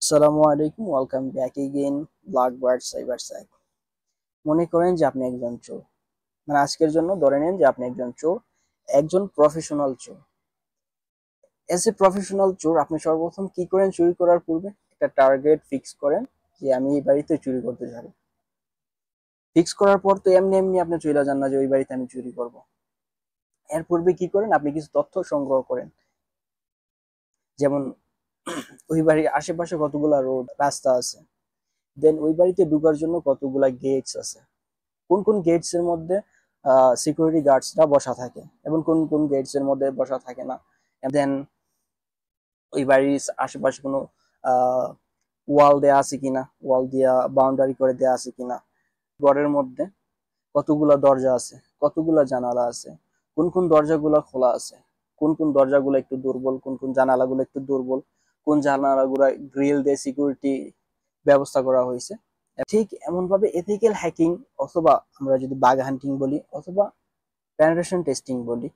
আসসালামু আলাইকুম, welcome back again blackbird cyber sack. মনে করেন যে আপনি একজন চোর, মানে আজকের জন্য ধরে নেন যে আপনি একজন চোর, একজন প্রফেশনাল চোর। এজ এ প্রফেশনাল চোর আপনি সর্বপ্রথম কি করেন? চুরি করার পূর্বে একটা টার্গেট ফিক্স করেন যে আমি এই বাড়িতে চুরি করতে যাব। ফিক্স করার পর তো এমনি এমনি আপনি চলে যান না যে ওই বাড়িতে আমি চুরি করব। এর পূর্বে কি করেন? আপনি কিছু তথ্য সংগ্রহ করেন, যেমন ওই বাড়ির আশেপাশে কতগুলা রোড রাস্তা আছে, দেন ওই বাড়িতে ঢোকার জন্য কতগুলা গেটস আছে, কোন কোন গেটস এর মধ্যে সিকিউরিটি গার্ডসরা বসা থাকে এবং কোন কোন গেটস এর মধ্যে বসা থাকে না। দেন ওই বাড়ির আশেপাশে কোনো ওয়াল দেয়া আছে কিনা, ওয়াল দিয়া বাউন্ডারি করে দেয়া আছে কিনা, ঘরের মধ্যে কতগুলা দরজা আছে, কতগুলা জানালা আছে, কোন কোন দরজাগুলা খোলা আছে, কোন কোন দরজাগুলো একটু দুর্বল, কোন কোন জানালাগুলো একটু দুর্বল, কোন জানালাগুলা গ্রিল দিয়ে সিকিউরিটি ব্যবস্থা করা হয়েছে। ঠিক এমন ভাবে এথিক্যাল হ্যাকিং, অথবা আমরা যদি বাগ হান্টিং বলি, অথবা পেনিট্রেশন টেস্টিং বলি,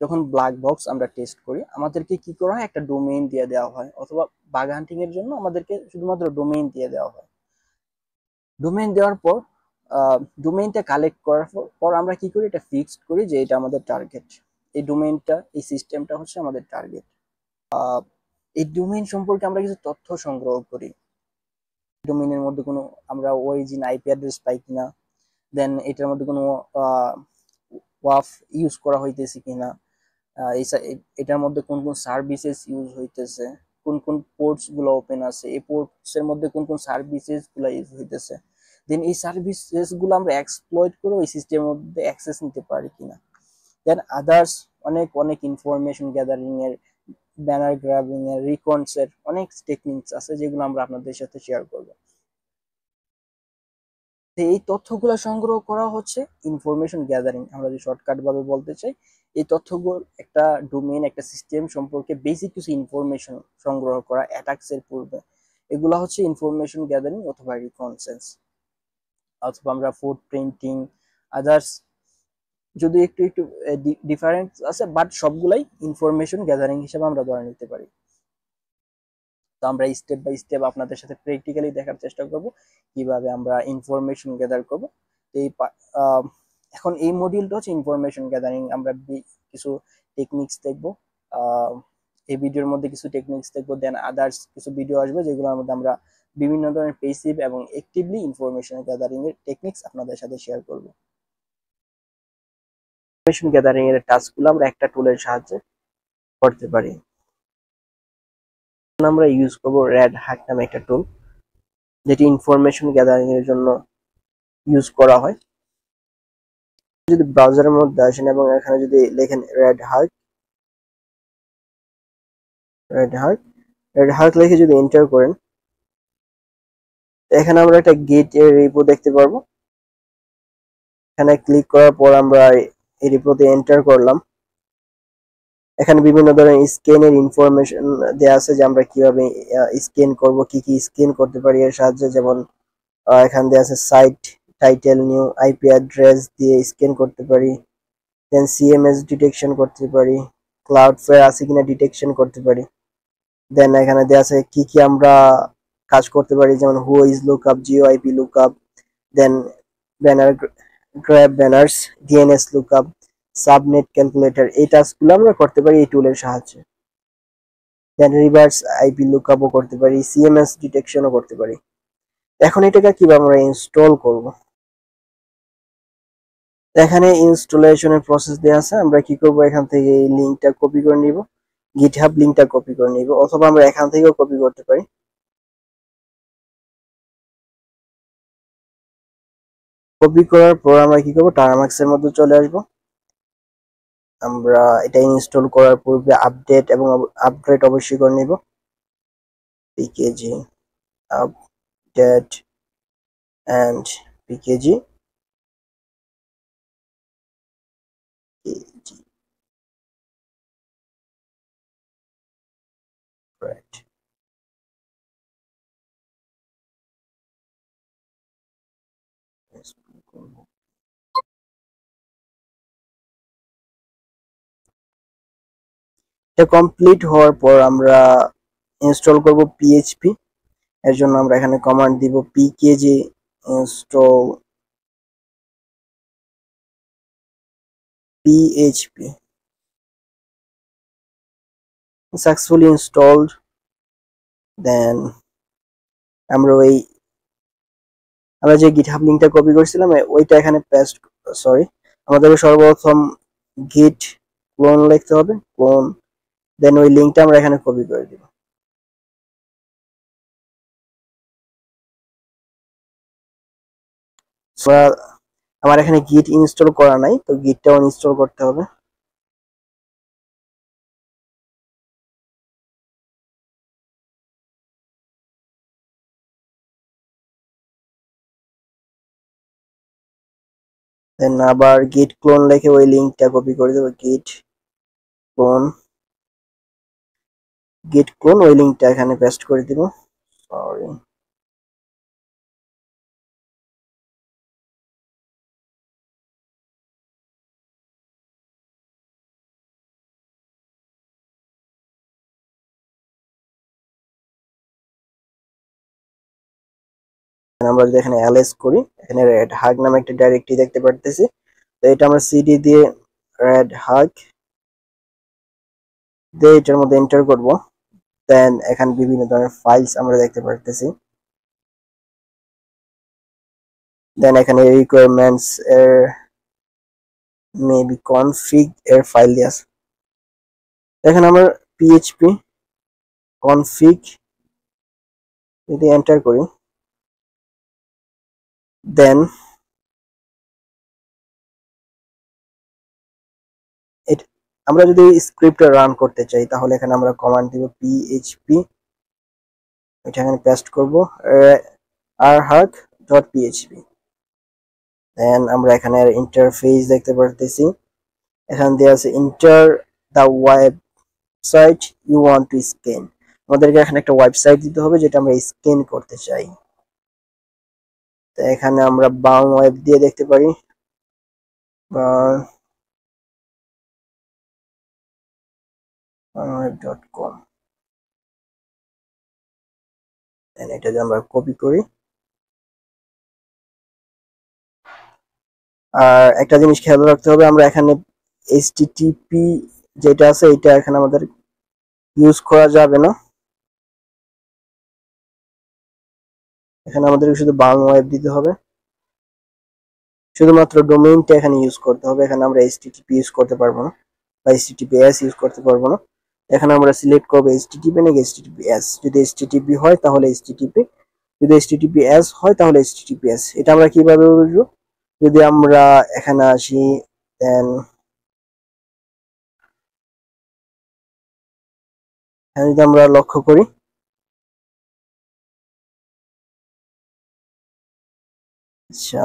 যখন ব্ল্যাক বক্স আমরা টেস্ট করি আমাদেরকে কি করা হয়? একটা ডোমেইন দিয়ে দেওয়া হয়, অথবা বাগ হান্টিং এর জন্য আমাদেরকে শুধুমাত্র ডোমেইন দিয়ে দেওয়া হয়। ডোমেইন দেওয়ার পর ডোমেইনটা কালেক্ট করার পর আমরা কি করি? এটা ফিক্সড করি যে এটা আমাদের টার্গেট। এই ডোমেইনটা, এই সিস্টেমটা হচ্ছে আমাদের টার্গেট। এই ডোমেইন সম্পর্কে আমরা কিছু তথ্য সংগ্রহ করি। ডোমেইনের মধ্যে কোনো আমরা অরিজিন আইপি অ্যাড্রেস পাই কিনা, দেন এটার মধ্যে কোনো ওয়াফ ইউজ করা হইতেছে কিনা, এটার মধ্যে কোন কোন সার্ভিসেস ইউজ হইতেছে, কোন কোন পোর্টস গুলো ওপেন আছে, এই পোর্টস এর মধ্যে কোন কোন সার্ভিসেস গুলো ইউজ হইতেছে, দেন এই সার্ভিসেস গুলো আমরা এক্সপ্লয়েট করে ওই সিস্টেমের মধ্যে অ্যাক্সেস নিতে পারি কিনা। দেন আদার্স অনেক অনেক ইনফরমেশন গ্যাদারিং এর, ব্যানার গ্রাবিং এর, রিকনস এর অনেক টেকনিকস আছে যেগুলো আমরা আপনাদের সাথে শেয়ার করব। এই তথ্যগুলো সংগ্রহ করা হচ্ছে ইনফরমেশন গ্যাদারিং, আমরা যদি শর্টকাট ভাবে বলতে চাই। এই তথ্যগুলো একটা ডোমেইন, একটা সিস্টেম সম্পর্কে বেসিক কিছু ইনফরমেশন সংগ্রহ করা অ্যাটাকস এর পূর্বে, এগুলো হচ্ছে ইনফরমেশন গ্যাদারিং অথবা রিকনসেন্স, অথবা আমরা ফুড প্রিন্টিং, আদার্স যদি একটু একটু ডিফারেন্স আছে, বাট সবগুলাই ইনফরমেশন গ্যাদারিং হিসেবে আমরা ধরে নিতে পারি। তো আমরা স্টেপ বাই স্টেপ আপনাদের সাথে প্র্যাকটিক্যালি দেখার চেষ্টা করব কিভাবে আমরা ইনফরমেশন গ্যাদার করব। এই এখন এই মডিউলটা হচ্ছে ইনফরমেশন গ্যাদারিং। আমরা কিছু টেকনিক্স দেখবো, এই ভিডিওর মধ্যে কিছু টেকনিক্স দেখবো, দেন আদার্স কিছু ভিডিও আসবে যেগুলোর মধ্যে আমরা বিভিন্ন ধরনের পেসিভ এবং অ্যাক্টিভলি ইনফরমেশন গ্যাদারিং এর টেকনিক্স আপনাদের সাথে শেয়ার করব। ইনফরমেশন গ্যাদারিং এর টাস্কগুলো আমরা একটা টুলের সাহায্যে করতে পারি। আমরা ইউজ করব রেড হ্যাট নামে একটা টুল, যেটি ইনফরমেশন গ্যাদারিং এর জন্য ইউজ করা হয়। যদি ব্রাউজারের মধ্যে আসেন এবং এখানে যদি লেখেন রেড হার্ট রেড হার্ট লিখে যদি এন্টার করেন, এখানে আমরা একটা গেট এর রিপো দেখতে পারবো। এখানে ক্লিক করার পর আমরা এই রিপোতে এন্টার করলাম। এখানে বিভিন্ন ধরনের স্ক্যানের ইনফরমেশন দেওয়া আছে যে আমরা কিভাবে স্ক্যান করব, কি কি স্ক্যান করতে পারি এর সাহায্যে। যেমন এখানে দেওয়া আছে site title, new IP address দিয়ে স্ক্যান করতে পারি, দেন সিএমএস ডিটেকশন করতে পারি, ক্লাউডফেয়ার আছে কিনা ডিটেকশন করতে পারি। দেন এখানে দেওয়া আছে কি কি আমরা কাজ করতে পারি, যেমন who is lookup, geo IP lookup, then banner grab banners, DNS lookup, subnet calculator. এই টাস্কগুলো আমরা করতে পারি এই টুলের সাহায্যে। দেন রিভার্স আইপি লুকআপও করতে পারি, সিএমএস ডিটেকশনও করতে পারি। এখন এটাকে কিভাবে আমরা ইনস্টল করব? এখানে ইনস্টলেশনের প্রসেস দেওয়া আছে। আমরা কি করব? এখান থেকে এই লিংকটা কপি করে নিব, গিটহাব লিংকটা কপি করে নিব, অথবা আমরা এখান থেকেও কপি করতে পারি। কপি করার পর আমরা কি করব? টার্মাক্স এর মধ্যে চলে আসব। আমরা এটা ইনস্টল করার পূর্বে আপডেট এবং আপগ্রেড অবশ্যই করে নিব। PKG update and PKG right. এটা কমপ্লিট হওয়ার পর আমরা ইনস্টল করব পিএইচপি। এর জন্য আমরা এখানে কমান্ড দিব pkg install php successfully installed। দেন আমরা যে গিটহাব লিংকটা কপি করেছিলাম ওইটা এখানে পেস্ট, সরি, আমাদেরকে সর্বপ্রথম git clone লিখতে হবে, ক্লোন, দেন ওই লিংকটা আমরা এখানে কপি করে দিব। আমার এখানে গিট ইনস্টল করা নাই, তো গিটটাও ইনস্টল করতে হবে। দেন আবার git clone লিখে ওই লিংকটা কপি করে দেব, git clone ওই লিংকটা এখানে পেস্ট করে দিব, সরি। আমরা যদি এখানে ls করি, এখানে red hug নামে একটা ডাইরেক্টরি দেখতে পারতেছি, তো এটা আমরা cd দিয়ে red hug দিয়ে এটার মধ্যে এন্টার করব। দেন এখানে বিভিন্ন ধরনের ফাইলস আমরা দেখতে পারতেছি। দেন এখানে রিকোয়ারমেন্টস এর মেবি config এর ফাইল দিয়ে আছে, এখানে আমরা php config যদি এন্টার করি, দেন আমরা যদি স্ক্রিপ্টটা রান করতে চাই তাহলে এখানে আমরা কমান্ড দিব php, এটা এখানে পেস্ট করব rhug.php। দেন আমরা এখানে ইন্টারফেস দেখতে পারতেছি, এখান দিয়ে আছে enter the website you want to scan. আমাদেরকে এখানে একটা ওয়েবসাইট দিতে হবে যেটা আমরা স্ক্যান করতে চাই। তো এখানে আমরা বাং ওয়েব দিয়ে দেখতে পারি, bangweb.com। এটা যদি আমরা কপি করি, আর একটা জিনিস খেয়াল রাখতে হবে, আমরা এখানে http যেটা আছে এটা এখানে আমাদের ইউজ করা যাবে না, এখানে আমাদের শুধু বাং ওয়েব দিতে হবে, শুধুমাত্র ডোমেইনটা এখানে ইউজ করতে হবে। এখানে আমরা http ইউজ করতে পারবো না বা https ইউজ করতে পারবো না। এখানে আমরা সিলেক্ট করব http নাকি https। যদি http হয় তাহলে http, যদি https হয় তাহলে https। এটা আমরা কিভাবে বুঝবো? যদি আমরা এখানে আসি, দেন এখানে যদি আমরা লক্ষ্য করি, আচ্ছা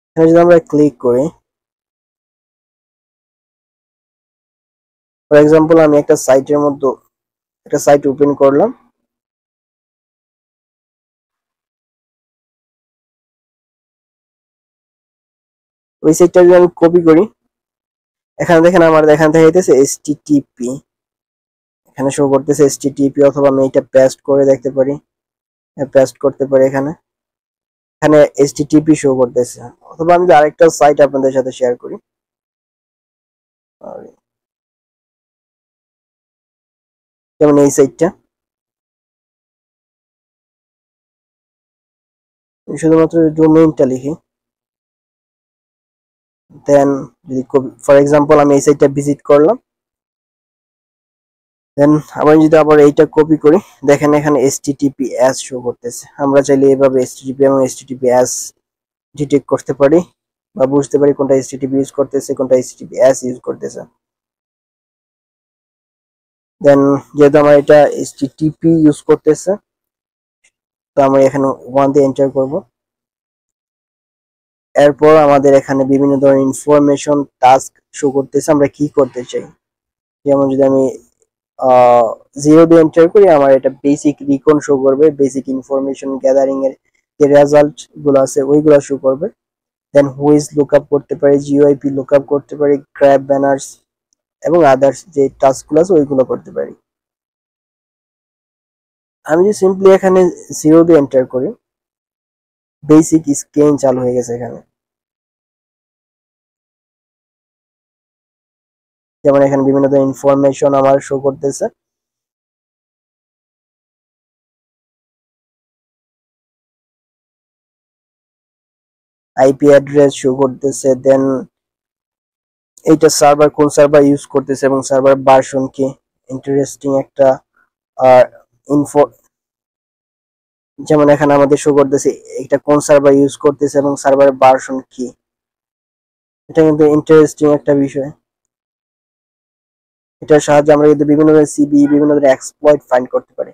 এখানে যদি আমরা ক্লিক করি, ফর এক্সাম্পল আমি একটা সাইটের মধ্যে একটা সাইট ওপেন করলাম, ওই সাইটটা যদি আমি কপি করি, এখানে দেখেন আমার এখান থেকে হইতেছে http, এখানে শো করতেছে http, অথবা আমি এটা পেস্ট করে দেখতে পারি, পেস্ট করতে পারি, এখানে http শো করতেছে। অথবা আমি আরেকটা সাইট আপনাদের সাথে শেয়ার করি, যেমন এই সাইটটা, শুধুমাত্র ডোমেইনটা লিখি, দেন যদি ফর এক্সাম্পল আমি এই সাইটটা ভিজিট করলাম, দেন আমি যদি আবার এইটা কপি করি, দেখেন এখানে https শো করতেছে। আমরা চাইলে এভাবে http এবং https ডিটেক্ট করতে পারি বা বুঝতে পারি কোনটা http ইউজ করতেছে কোনটা https ইউজ করতেছে। দেন যেহেতু আমার এটা http ইউজ করতেছে, তো আমরা এখানে 1 দিয়ে এন্টার করব। এরপর আমাদের এখানে বিভিন্ন ধরনের ইনফরমেশন টাস্ক শো করতেছে, আমরা কি করতে চাই। যেমন যদি আমি 0 দিয়ে এন্টার করি, আমার এটা বেসিক রিকন শো করবে, বেসিক ইনফরমেশন গ্যাদারিং এর যে রেজাল্ট গুলো আছে ওইগুলো শো করবে। দেন হুইজ লুকআপ করতে পারি, জিওআইপি লুকআপ করতে পারি, গ্র্যাব ব্যানার্স, এবং আদার্স যে টাস্কগুলো আছে ওইগুলো করতে পারি। আমি যদি সিম্পলি এখানে 0 দিয়ে এন্টার করি, বেসিক স্ক্যান চালু হয়ে গেছে এখানে। যেমন এখানে বিভিন্ন ধরনের ইনফরমেশন আমার শো করতেছে। আইপি অ্যাড্রেস শো করতেছে, দেন এইটা সার্ভার কোন সার্ভার ইউজ করতেছে এবং সার্ভার ভার্সন কি। ইন্টারেস্টিং একটা ইনফো, যেমন এখানে আমাদের শো করতেছে এটা কোন সার্ভার ইউজ করতেছে এবং সার্ভারের ভার্সন কি। এটা কিন্তু ইন্টারেস্টিং একটা বিষয়। এটার সাহায্যে আমরা কিন্তু বিভিন্ন ধরনের সিবি, বিভিন্ন ধরনের এক্সপ্লয়েট ফাইন্ড করতে পারি।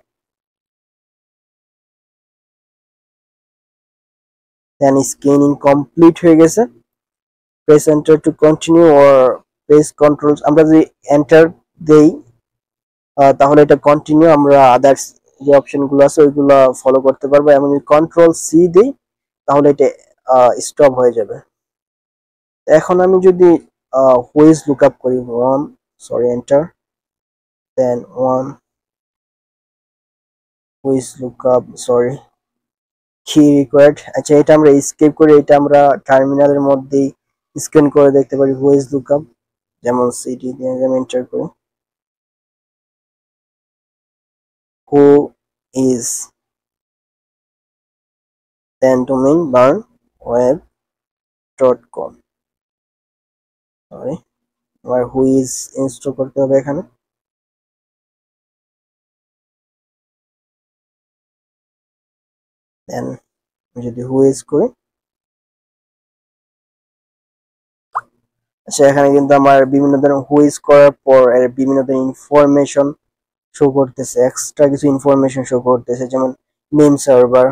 দেন স্ক্যানিং কমপ্লিট হয়ে গেছে। Press enter to continue or press controls, আমরা যদি এন্টার দেই তাহলে এটা কন্টিনিউ, আমরা আদার্স যে অপশনগুলো আছে ওইগুলো ফলো করতে পারবো। এবং যদি কন্ট্রোল সি দেই তাহলে এটা স্টপ হয়ে যাবে। এখন আমি যদি হুইজ লুকআপ করি, এন্টার, দেন হুইজ লুকআপ কি রিকোয়ার্ড। আচ্ছা, এটা আমরা স্কিপ করে এটা আমরা টার্মিনালের মধ্যেই স্ক্যান করে দেখতে পারি হুইজ লুকআপ। যেমন সিডি দিয়ে আমি এন্টার করি who is, then domain burn web dot com. Sorry, আমার হু ইজ ইনস্টল করতে হবে এখানে। দেন যদি হু ইজ করি, আচ্ছা এখানে কিন্তু আমার বিভিন্ন ধরনের হু ইজ করার পর এর বিভিন্ন ধরনের ইনফরমেশন শো করতেছে, এক্সট্রা কিছু ইনফরমেশন শো করতেছে। যেমন নেম সার্ভার,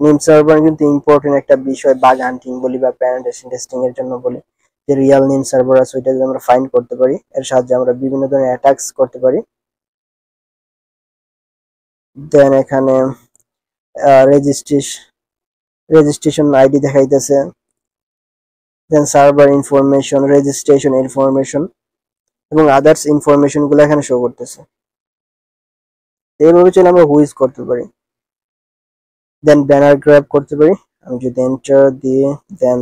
নেম সার্ভার কিন্তু ইম্পর্টেন্ট একটা বিষয়, বাগ হান্টিং বলি বা পেনিট্রেশন টেস্টিং এর জন্য বলি। যে রিয়েল নেম সার্ভার আছে ওইটা যদি আমরা ফাইন্ড করতে পারি, এর সাহায্যে আমরা বিভিন্ন ধরনের অ্যাটাকস করতে পারি। দেন এখানে রেজিস্ট্রেশন আইডি দেখাইতেছে, দেন সার্ভার ইনফরমেশন, রেজিস্ট্রেশন ইনফরমেশন এবং আদার্স ইনফরমেশন গুলো এখানে শো করতেছে। এইভাবে চলে আমরা হুইজ করতে পারি। দেন ব্যানার গ্র্যাব করতে পারি। আমি যদি এন্টার দিয়ে দেন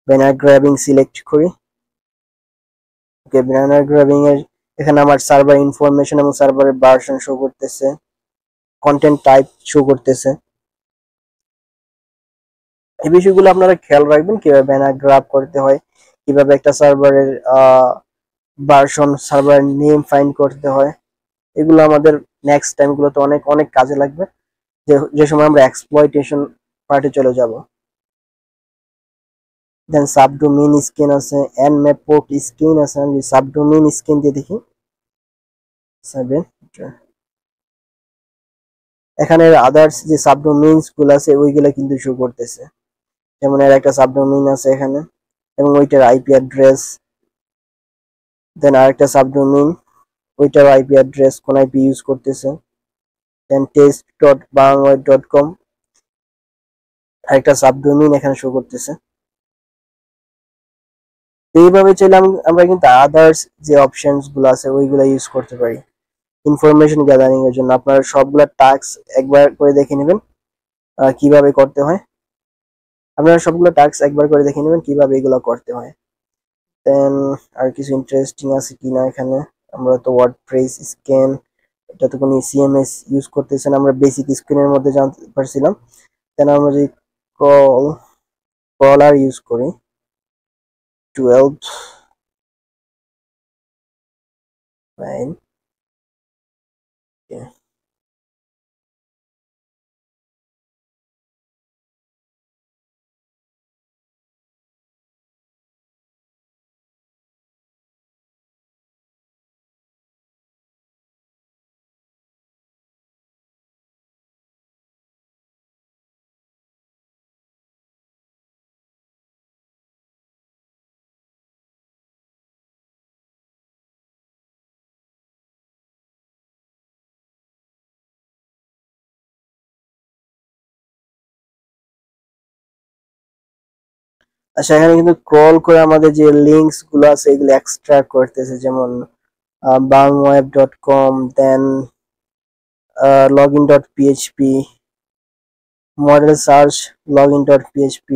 ব্যানার গ্র্যাবিং সিলেক্ট করি, ওকে, ব্যানার গ্র্যাবিং এর এখানে আমার সার্ভার ইনফরমেশন এবং সার্ভারের ভার্সন শো করতেছে, কন্টেন্ট টাইপ শো করতেছে। এই বিষয়গুলো আপনারা খেয়াল রাখবেন কিভাবে ব্যানার গ্রাব করতে হয়, কিভাবে একটা সার্ভারের ভার্সন, সার্ভার নেম ফাইন্ড করতে হয়। এগুলো আমাদের নেক্সট টাইম গুলোতে অনেক অনেক কাজে লাগবে, যে সময় আমরা এক্সপ্লয়টেশন পার্টে চলে যাব। দেন সাবডোমেইন স্ক্যান আছে, এনম্যাপ পোর্ট স্ক্যান আছে। আমি সাবডোমেইন স্ক্যান দিয়ে দেখি 7, এখানে আদার্স যে সাবডোমেইনস গুলো আছে ওইগুলা কিন্তু শো করতেছে। যেমন এর একটা সাবডোমেইন আছে এখানে এবং ওইটার আইপি অ্যাড্রেস, দেন আরেকটা সাবডোমেইন ওইটার আইপি অ্যাড্রেস, কোন আইপি ইউজ করতেছে, দেন test.bangweb.com আরেকটা সাবডোমেইন এখানে শো করতেছে। এইভাবে চাইলে আমরা কিন্তু আদার্স যে অপশনস গুলো আছে ওইগুলা ইউজ করতে পারি ইনফরমেশন গ্যাদারিং এর জন্য। আপনারা সবগুলা টাস্ক একবার করে দেখে নেবেন কিভাবে করতে হয়। আপনারা সবগুলো টাস্ক একবার করে দেখে নেবেন কিভাবে এগুলো করতে হয়। দেন আর কিছু ইন্টারেস্টিং আছে কিনা এখানে, আমরা তো ওয়ার্ডপ্রেস স্ক্যান, এটা তো কোনো সিএমএস ইউজ করতেছেন, আমরা বেসিক স্ক্রিনের মধ্যে জানতে পারছিলাম। দেন আমরা যদি ক্রল ক্রলার ইউজ করি 12 9 সেখানে কিন্তু ক্রল করে আমাদের যে লিঙ্কস গুলো আছে এগুলো এক্সট্রাক্ট করতেছে, যেমন balmweb.com, দেন login.php, model search, login.php,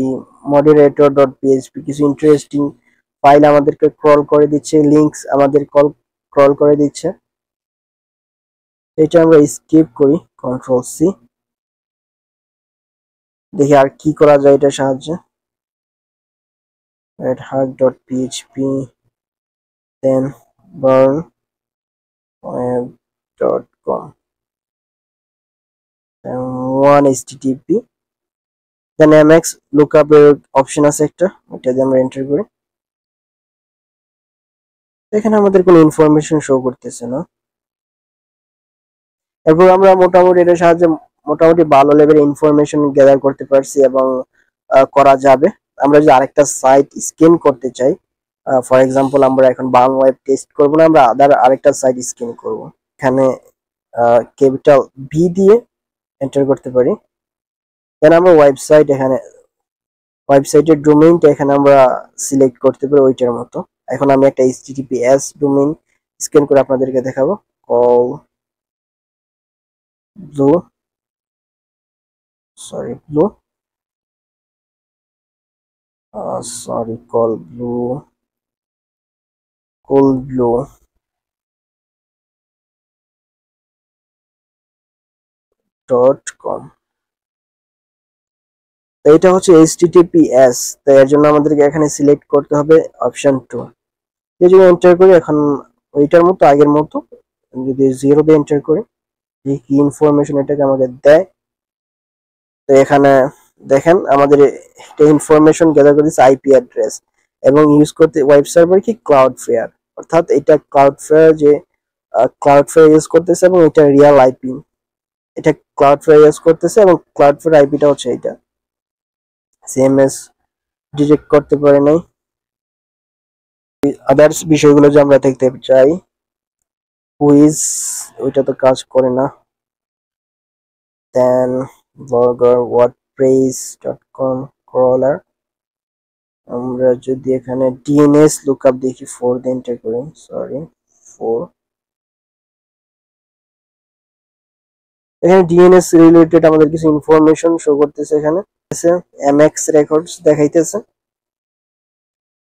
moderator.php, কিছু ইন্টারেস্টিং ফাইল আমাদেরকে ক্রল করে দিচ্ছে, লিঙ্কস আমাদের ক্রল করে দিচ্ছে। এটা আমরা স্কিপ করি, কন্ট্রোল সি। দেখি আর কি করা যায় এটার সাহায্যে। redhat.php, then balmweb.com, then one http, then mx lookup এর অপশন আছে একটা, ওটা দিয়ে আমরা এন্টার করি। এখানে আমাদের কোনো ইনফরমেশন শো করতেছে না। এরপর আমরা মোটামুটি এটার সাহায্যে মোটামুটি ভালো লেভেলের ইনফরমেশন গ্যাদার করতে পারছি এবং করা যাবে। আমরা যদি আরেকটা সাইট স্ক্যান করতে চাই, ফর এক্সাম্পল আমরা এখন বাংলা ওয়েব টেস্ট করব না, আমরা আরেকটা সাইট স্ক্যান করব। এখানে ক্যাপিটাল ভি দিয়ে এন্টার করতে পারি। দেন আমরা এখানে ওয়েবসাইটের ডোমেইনটা এখানে আমরা সিলেক্ট করতে পারি ওইটার মতো। এখন আমি একটা https ডোমেইন স্ক্যান করে আপনাদেরকে দেখাবো। Call blue, sorry blue, sorry, coldblue.com। তো এটা হচ্ছে https, তো এর জন্য আমাদেরকে এখানে সিলেক্ট করতে হবে অপশন 2। এই যদি এন্টার করি, এখন ওইটার মতো আগের মতো যদি 0 দিয়ে এন্টার করি, এই কি ইনফরমেশন এটাকে আমাকে দেয়। তো এখানে দেখেন আমাদের একটা ইনফরমেশন গ্যাদার করে দিচ্ছে আইপি অ্যাড্রেস, এবং ইউজ করতে ওয়েব সার্ভার কি ক্লাউডফেয়ার, অর্থাৎ এটা ক্লাউডফেয়ার যে ক্লাউডফেয়ার ইউজ করতেছে এবং এটা রিয়েল আইপি, এটা ক্লাউডফেয়ার ইউজ করতেছে এবং ক্লাউডফেয়ার আইপিটা হচ্ছে এটা। সিএমএস ডিটেক্ট করতে পারে নাই। আদার্স বিষয়গুলো যে আমরা দেখতে চাই, কুইজ ওইটা তো কাজ করে না। দেন ব্লগার, wordpress.com, ক্রলার। আমরা যদি এখানে ডিএনএস লুকআপ দেখি 4 দিয়ে এন্টার করি, সরি 4, এখানে ডিএনএস রিলেটেড আমাদের কিছু ইনফরমেশন শো করতেছে। এখানে এমএক্স রেকর্ডস দেখাইতেছে,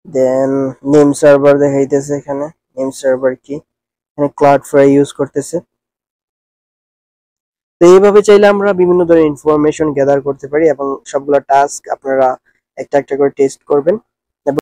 দেন নেম সার্ভার দেখাইতেছে। এখানে নেম সার্ভার কি, এখানে ক্লাউডফ্লাই ইউজ করতেছে। তো এইভাবে চাইলে আমরা বিভিন্ন ধরনের ইনফরমেশন গ্যাদার করতে পারি এবং সবগুলো টাস্ক আপনারা একটা একটা করে টেস্ট করবেন।